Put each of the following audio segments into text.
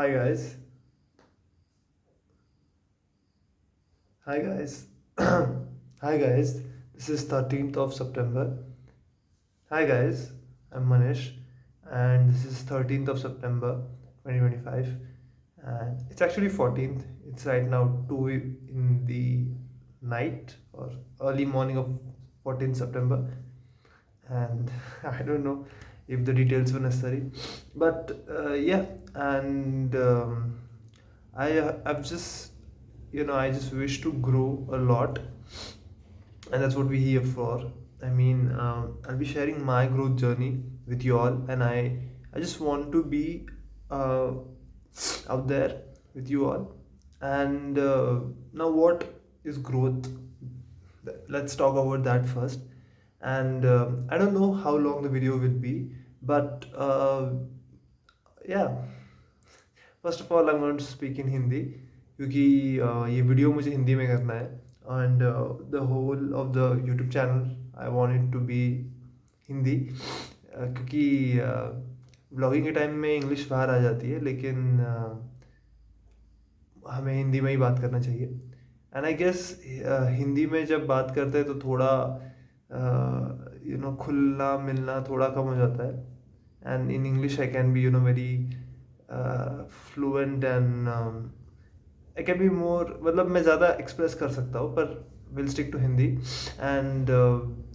Hi guys. Hi guys. Hi guys. This is 13th of September. Hi guys. I'm Manish and this is 13th of September 2025 and it's actually 14th. It's right now 2 in the night or early morning of 14th September and I don't know if the details were necessary but yeah and I've just I just wish to grow a lot, and that's what we're here for. I mean, I'll be sharing my growth journey with you all, and I just want to be uh, out there with you all. And now, what is growth? Let's talk about that first. And I don't know how long the video will be, but yeah, first of all I am going to speak in Hindi क्योंकि ये वीडियो मुझे हिंदी में करना है and the whole of the YouTube channel I want it to be Hindi क्योंकि blogging के time में इंग्लिश बाहर आ जाती है लेकिन हमें हिंदी में ही बात करना चाहिए एंड आई गेस हिंदी में जब बात करते हैं तो थोड़ा खुलना मिलना थोड़ा कम हो जाता है and in English I can be very fluent and I can be more मतलब मैं ज़्यादा एक्सप्रेस कर सकता हूँ पर will stick to Hindi and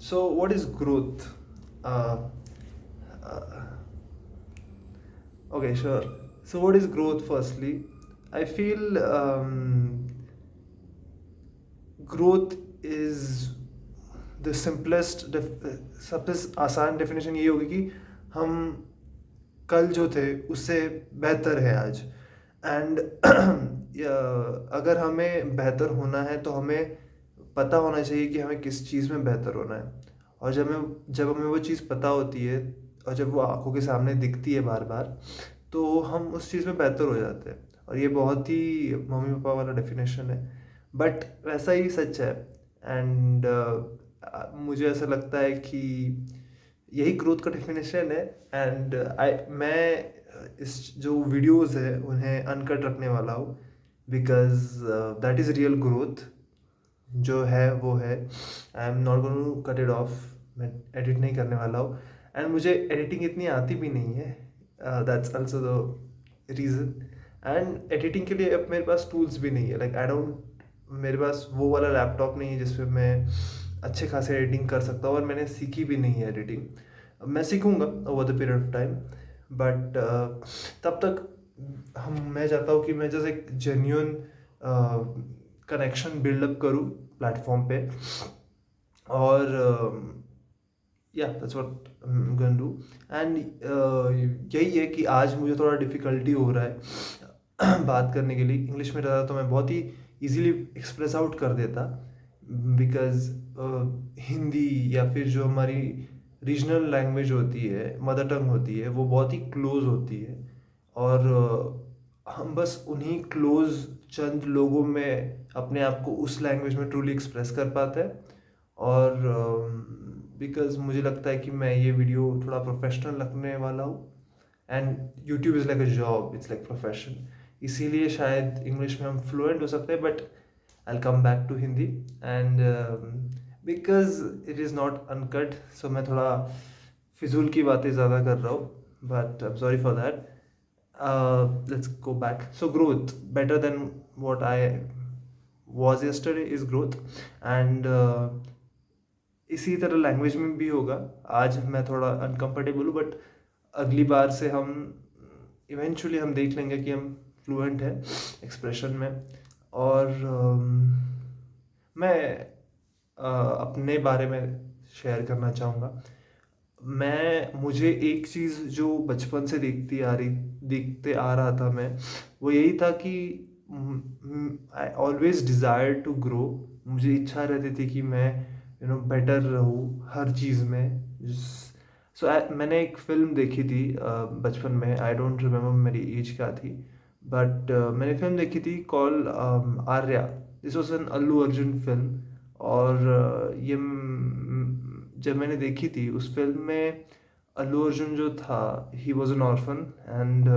so what is growth okay, sure. So what is growth firstly? I feel growth is the सबसे आसान definition ये होगी कि हम कल जो थे उससे बेहतर है आज एंड अगर हमें बेहतर होना है तो हमें पता होना चाहिए कि हमें किस चीज़ में बेहतर होना है और जब हमें वो चीज़ पता होती है और जब वो आंखों के सामने दिखती है बार बार तो हम उस चीज़ में बेहतर हो जाते हैं और ये बहुत ही मम्मी पापा वाला डेफिनेशन है बट वैसा ही सच है एंड मुझे ऐसा लगता है कि यही ग्रोथ का डेफिनेशन है एंड मैं इस जो वीडियोस है उन्हें अनकट रखने वाला हूँ because that is real growth जो है वो है I am not going to cut it off मैं एडिट नहीं करने वाला हूँ एंड मुझे एडिटिंग इतनी आती भी नहीं है that's also the reason and editing के लिए अब मेरे पास टूल्स भी नहीं है लाइक आई डोंट मेरे पास वो वाला लैपटॉप नहीं है जिसपे मैं अच्छे खासे एडिटिंग कर सकता हूँ और मैंने सीखी भी नहीं है एडिटिंग मैं सीखूँगा over the period of time but तब तक मैं चाहता हूँ कि मैं जैसे एक जेन्यून कनेक्शन बिल्डअप करूँ प्लेटफॉर्म पे और या that's what I am going to and यही है कि आज मुझे थोड़ा डिफ़िकल्टी हो रहा है बात करने के लिए इंग्लिश में रहता तो मैं बहुत ही इजीली एक्सप्रेस आउट कर देता बिकॉज हिंदी या फिर जो हमारी रीजनल लैंग्वेज होती है मदर टंग होती है वो बहुत ही क्लोज होती है और हम बस उन्हीं क्लोज चंद लोगों में अपने आप को उस लैंग्वेज में ट्रूली एक्सप्रेस कर पाते हैं और बिकॉज मुझे लगता है कि मैं ये वीडियो थोड़ा प्रोफेशनल रखने वाला हूँ and YouTube is like a job it's like profession इसीलिए शायद इंग्लिश में हम फ्लुएंट हो सकते हैं but I come back to Hindi and because it is not uncut so मैं थोड़ा फिजूल की बातें ज़्यादा कर रहा हूँ but I am sorry for that let's go back. So growth better than what I was yesterday is growth and इसी तरह लैंग्वेज में भी होगा आज मैं थोड़ा अनकंफर्टेबल हूँ बट अगली बार से हम इवेंचुअली हम देख लेंगे कि हम फ्लुएंट है एक्सप्रेशन में और मैं अपने बारे में शेयर करना चाहूँगा मुझे एक चीज़ जो बचपन से देखते आ रहा था मैं वो यही था कि I always desire to grow मुझे इच्छा रहती थी कि मैं बेटर रहूँ हर चीज़ में सो मैंने एक फिल्म देखी थी बचपन में आई डोंट रिमेम्बर मेरी एज क्या थी बट मैंने फिल्म देखी थी call Arya this was an Allu Arjun film और जब मैंने देखी थी उस फिल्म में अल्लू अर्जुन जो था he was an orphan and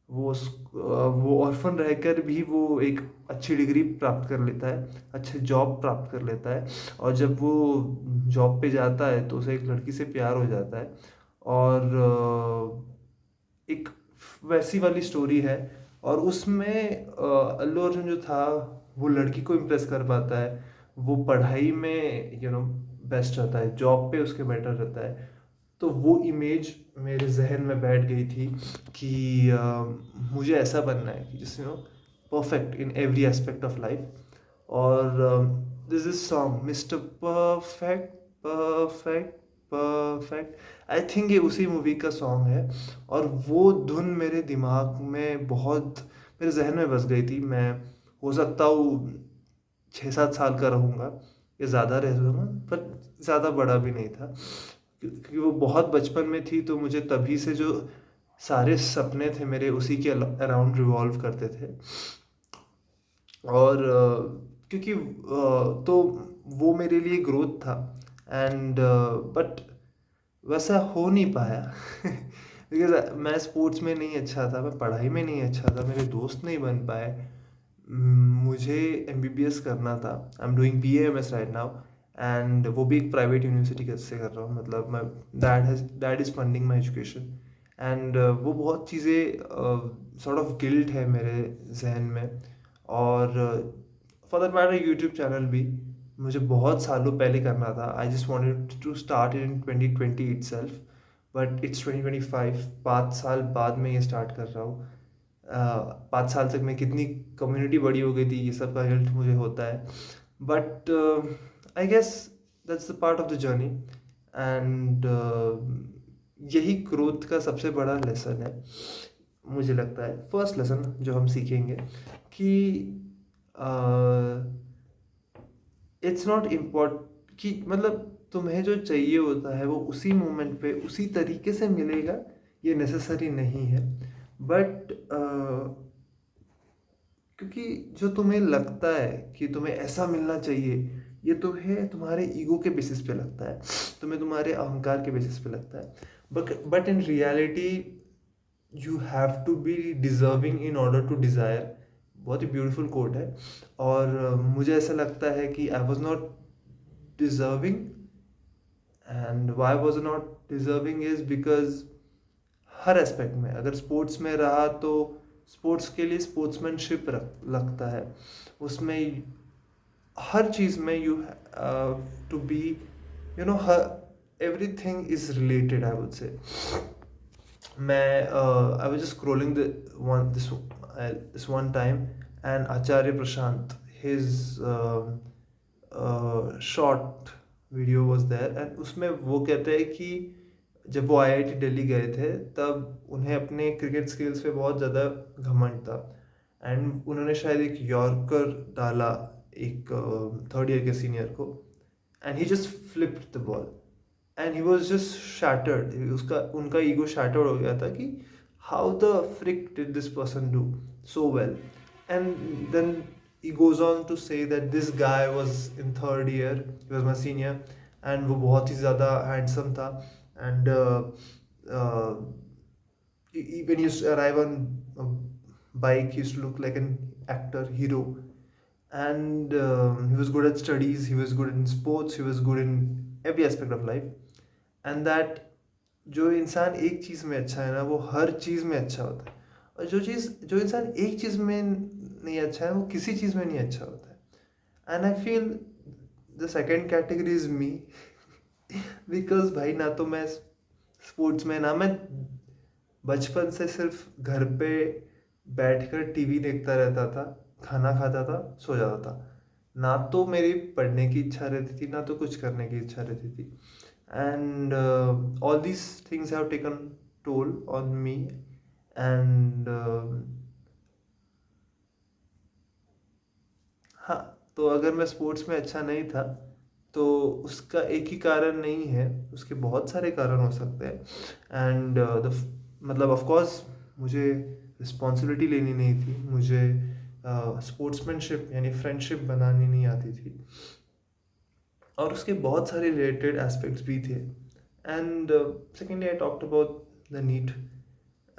वो ऑर्फन रहकर भी वो एक अच्छी डिग्री प्राप्त कर लेता है, अच्छे जॉब प्राप्त कर लेता है, और जब वो जॉब पे जाता है तो उसे एक लड़की से प्यार हो जाता है। और एक वैसी वाली स्टोरी है। और उसमें अल्लू अर्जुन जो था वो लड़की को इम्प्रेस कर पाता है, वो पढ़ाई में बेस्ट रहता है, जॉब पे उसके बेटर रहता है। तो वो इमेज मेरे जहन में बैठ गई थी कि मुझे ऐसा बनना है कि जिसमें perfect in every aspect of life. और this is song Mr perfect, perfect, perfect. I think ये उसी मूवी का सॉन्ग है। और वो धुन मेरे दिमाग में बहुत, मेरे जहन में बस गई थी। मैं हो सकता हूँ 6-7 साल का रहूँगा या ज़्यादा रह जाऊँगा, पर ज़्यादा बड़ा भी नहीं था, क्योंकि वो बहुत बचपन में थी। तो मुझे तभी से जो सारे सपने थे मेरे उसी के अराउंड रिवॉल्व करते थे। और क्योंकि तो वो मेरे लिए ग्रोथ था। एंड बट वैसा हो नहीं पाया बिकॉज मैं स्पोर्ट्स में नहीं अच्छा था, मैं पढ़ाई में नहीं अच्छा था, मेरे दोस्त नहीं बन पाए। मुझे एमबीबीएस करना था। I am doing BAMS right now. And वो भी एक प्राइवेट यूनिवर्सिटी से कर रहा हूँ, मतलब मैं dad is funding my education. And वो बहुत चीज़ें सॉर्ट ऑफ गिल्ट है मेरे जहन में। और for that matter YouTube channel भी मुझे बहुत सालों पहले करना था। I just wanted to start in 2020 itself, but it's 2025। 5 साल बाद में ये स्टार्ट कर रहा हूँ। 5 साल तक मैं कितनी कम्युनिटी बड़ी हो गई थी, ये सब का गिल्ट मुझे होता है। But I guess that's the part of the journey. And यही ग्रोथ का सबसे बड़ा लेसन है, मुझे लगता है फर्स्ट लेसन जो हम सीखेंगे कि इट्स नॉट इम्पॉर्ट कि मतलब तुम्हें जो चाहिए होता है वो उसी मोमेंट पे उसी तरीके से मिलेगा, ये नेसेसरी नहीं है। बट क्योंकि जो तुम्हें लगता है कि तुम्हें ऐसा मिलना चाहिए, ये तुम्हें तुम्हारे ईगो के बेसिस पे लगता है, तुम्हें तुम्हारे अहंकार के बेसिस पे लगता है। But in reality you have to be deserving in order to desire. बहुत ही ब्यूटीफुल कोट है। और मुझे ऐसा लगता है कि I was not deserving. And why was not deserving is because her aspect में, अगर स्पोर्ट्स में रहा तो स्पोर्ट्स के लिए स्पोर्ट्समैनशिप लगता है उसमें, हर चीज़ में you to be her everything is related, I would say. मैं I was just scrolling this one time, and Acharya Prashant, his short video was there, and उसमें वो कहते हैं कि जब वो आईआईटी दिल्ली गए थे तब उन्हें अपने क्रिकेट स्किल्स पे बहुत ज़्यादा घमंड था। एंड उन्होंने शायद एक यॉर्कर डाला एक थर्ड ईयर के सीनियर को, and he just flipped the ball, and he was just shattered. उसका उनका ईगो शैटर्ड हो गया था कि how the frick did this person do so well. And then he goes on to say that this guy was in third year, he was my senior, and वो बहुत ही ज़्यादा handsome था। And when he used to arrive on a bike, he used to look like an actor hero. And he was good at studies, he was good in sports, he was good in every aspect of life. And that जो इंसान एक चीज़ में अच्छा है ना, वो हर चीज़ में अच्छा होता है। और जो इंसान एक चीज़ में नहीं अच्छा है, वो किसी चीज़ में नहीं अच्छा होता है। And I feel the second category is me because भाई ना तो मैं स्पोर्ट्स में, ना मैं बचपन से सिर्फ घर पे बैठकर टीवी देखता रहता था, खाना खाता था, सो जाता था। ना तो मेरी पढ़ने की इच्छा रहती थी, ना तो कुछ करने की इच्छा रहती थी। And all these things have taken toll on me. And हाँ, तो अगर मैं स्पोर्ट्स में अच्छा नहीं था तो उसका एक ही कारण नहीं है, उसके बहुत सारे कारण हो सकते हैं। एंड मतलब ऑफ कोर्स मुझे रिस्पॉन्सिबिलिटी लेनी नहीं थी, मुझे स्पोर्ट्समैनशिप यानी फ्रेंडशिप बनानी नहीं आती थी, और उसके बहुत सारे रिलेटेड एस्पेक्ट्स भी थे। And secondly I talked about the NEET.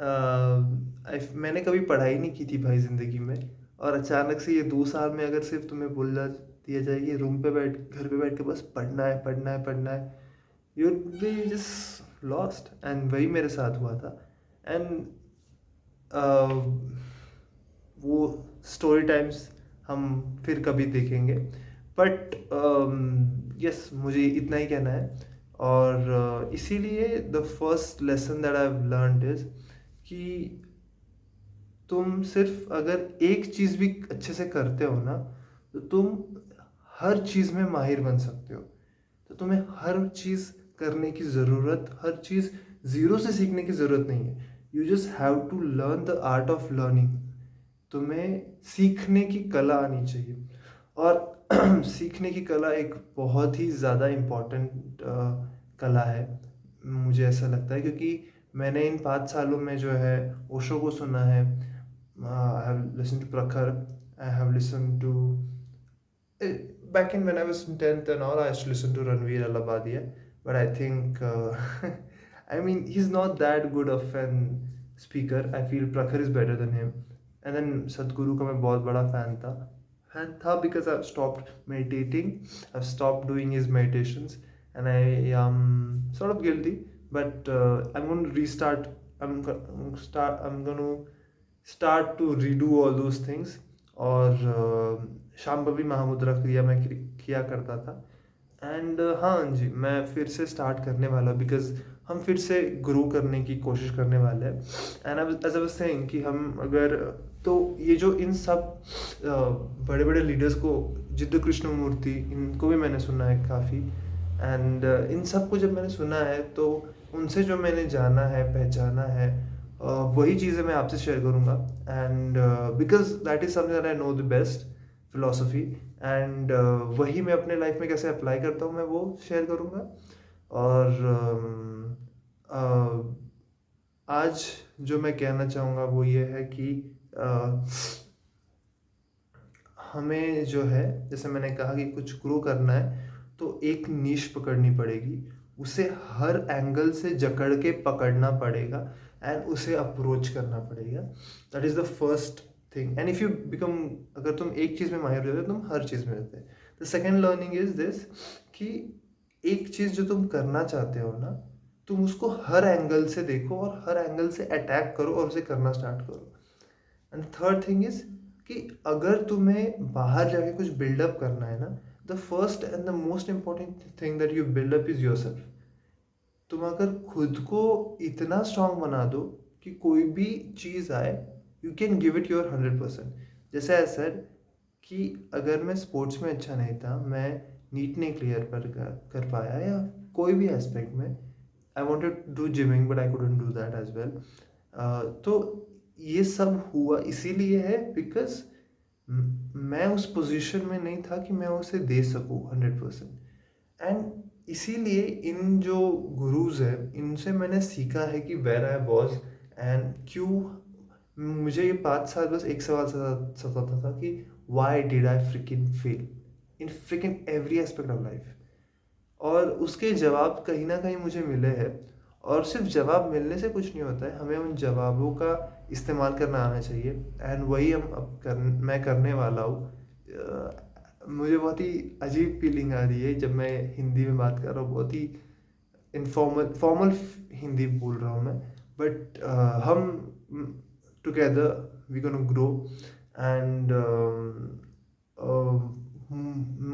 मैंने कभी पढ़ाई नहीं की थी भाई ज़िंदगी में, और अचानक से ये 2 साल में अगर सिर्फ तुम्हें बोला दिया जाए कि रूम पे बैठ घर पे बैठ के बस पढ़ना है पढ़ना है पढ़ना है, you would be just lost. And वही मेरे साथ हुआ था। एंड वो स्टोरी टाइम्स हम फिर कभी देखेंगे, बट यस मुझे इतना ही कहना है। और इसीलिए the first lesson that I have learned is कि तुम सिर्फ अगर एक चीज़ भी अच्छे से करते हो ना, तो तुम हर चीज़ में माहिर बन सकते हो। तो तुम्हें हर चीज़ करने की ज़रूरत, हर चीज़ ज़ीरो से सीखने की ज़रूरत नहीं है। You just have to learn the art of learning. तुम्हें सीखने की कला आनी चाहिए। और सीखने की कला एक बहुत ही ज़्यादा इम्पोर्टेंट कला है, मुझे ऐसा लगता है, क्योंकि मैंने इन 5 सालों में जो है ओशो को सुना है, आई have listen to Prakhar, I have listen to back in when I was in 10th and all, I used to listen to Ranveer Alabadia, but I think, I mean, he's not that good of an speaker. I feel Prakhar is better than him. And then Sadhguru का मैं बहुत बड़ा fan था because I've stopped meditating. I've stopped doing his meditations, and I am sort of guilty. But I'm going to restart. I'm going to start to redo all those things. और शाम्भवी महामुद्रा क्रिया मैं किया करता था। एंड हाँ जी, मैं फिर से स्टार्ट करने वाला, बिकॉज हम फिर से ग्रो करने की कोशिश करने वाले हैं। And as I was saying कि हम अगर, तो ये जो इन सब बड़े बड़े लीडर्स को, जिद्दू कृष्णमूर्ति, इनको भी मैंने सुना है काफ़ी। एंड इन सब को जब मैंने सुना है, तो उनसे जो मैंने जाना है, पहचाना है, वही चीज़ें मैं आपसे शेयर करूँगा। And because that is something that I know the best philosophy. And वही मैं अपने लाइफ में कैसे अप्लाई करता हूँ, मैं वो शेयर करूँगा। और आज जो मैं कहना चाहूँगा वो ये है कि हमें जो है, जैसे मैंने कहा कि कुछ ग्रो करना है, तो एक नीश पकड़नी पड़ेगी, उसे हर एंगल से जकड़ के पकड़ना पड़ेगा, एंड उसे अप्रोच करना पड़ेगा। That is the first thing. And if you become, अगर तुम एक चीज़ में माहिर हो जाते हो, तुम हर चीज़ में रहते हैं। The second learning is this, कि एक चीज़ जो तुम करना चाहते हो ना, तुम उसको हर एंगल से देखो और हर एंगल से अटैक करो और उसे करना स्टार्ट करो। एंड थर्ड थिंग इज कि अगर तुम्हें बाहर जाके कुछ बिल्डअप करना है ना, the first and the most important thing that you build up is yourself. तुम अगर खुद को इतना स्ट्रांग बना दो कि कोई भी चीज़ आए, you can give it your 100%। जैसे आई सेड कि अगर मैं स्पोर्ट्स में अच्छा नहीं था, मैं नीट नहीं क्लियर कर पाया, या कोई भी एस्पेक्ट में, I wanted to do gymming but I couldn't do that as well. तो ये सब हुआ इसीलिए है बिकॉज मैं उस पोजीशन में नहीं था कि मैं उसे दे सकूं 100%। एंड इसीलिए इन जो गुरुज है, इनसे मैंने सीखा है कि वेर आई वॉज, एंड क्यों मुझे ये 5 साल बस एक सवाल सताता था कि why did I freaking fail in freaking every aspect of life. और उसके जवाब कहीं ना कहीं मुझे मिले हैं। और सिर्फ जवाब मिलने से कुछ नहीं होता है, हमें उन जवाबों का इस्तेमाल करना आना चाहिए। एंड वही मैं करने वाला हूँ। मुझे बहुत ही अजीब फीलिंग आ रही है जब मैं हिंदी में बात कर रहा हूँ, बहुत ही इनफॉर्मल फॉर्मल हिंदी बोल रहा हूँ मैं। बट हम together we gonna grow. And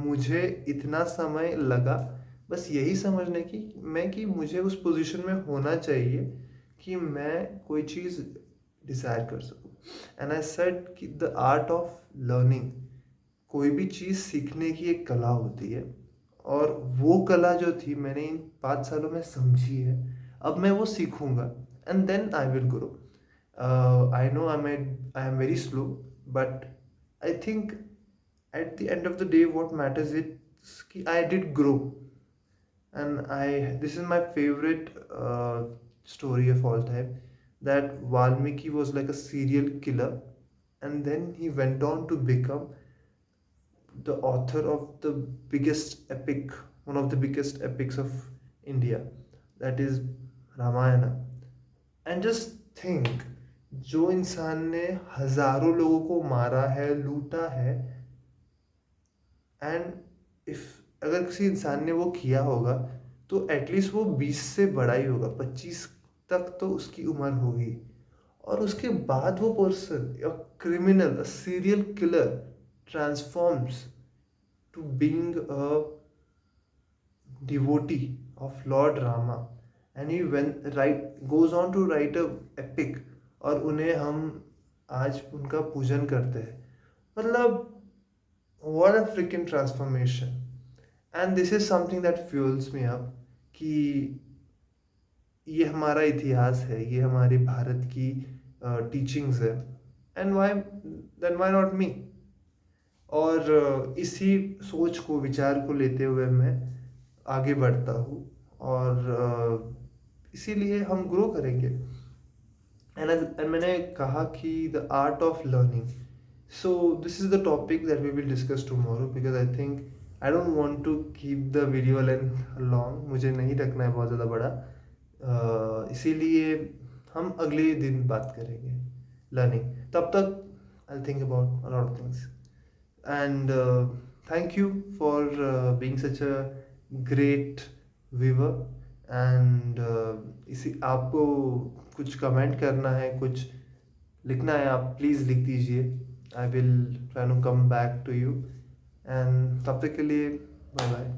मुझे इतना समय लगा बस यही समझने की मैं कि मुझे उस पोजीशन में होना चाहिए कि मैं कोई चीज़ डिसाइड कर सकूं। एंड आई सेड कि द आर्ट ऑफ लर्निंग, कोई भी चीज़ सीखने की एक कला होती है, और वो कला जो थी मैंने इन 5 सालों में समझी है। अब मैं वो सीखूंगा, and then I will grow. I know I am very slow, but I think at the end of the day what matters is कि I did grow। And this is my favorite story of all time, that Valmiki was like a serial killer, and then he went on to become the author of the biggest epic, one of the biggest epics of India, that is Ramayana. And just think जो इंसान ने हजारों लोगों को मारा है, लूटा है, एंड इफ अगर किसी इंसान ने वो किया होगा तो एटलीस्ट वो 20 से बड़ा ही होगा, 25 तक तो उसकी उम्र होगी। और उसके बाद वो person, a criminal, a serial killer transforms to being a devotee of Lord Rama, and he goes on to write a epic, और उन्हें हम आज उनका पूजन करते हैं। मतलब what a freaking transformation, and this is something that fuels me up कि ये हमारा इतिहास है, ये हमारे भारत की टीचिंग्स है, एंड वाई नॉट मी। और इसी सोच को, विचार को लेते हुए मैं आगे बढ़ता हूँ, और इसीलिए हम ग्रो करेंगे। एंड मैंने कहा कि the art of learning, so this is the topic that we will discuss tomorrow, because I don't want to keep the video length long, मुझे नहीं रखना है बहुत ज़्यादा बड़ा। इसीलिए हम अगले दिन बात करेंगे लर्निंग। तब तक I think about a lot of things, and thank you for being such a great viewer, and इसी आपको कुछ कमेंट करना है, कुछ लिखना है, आप प्लीज़ लिख दीजिए। I will try to come back to you, and तब तक के लिए बाय बाय।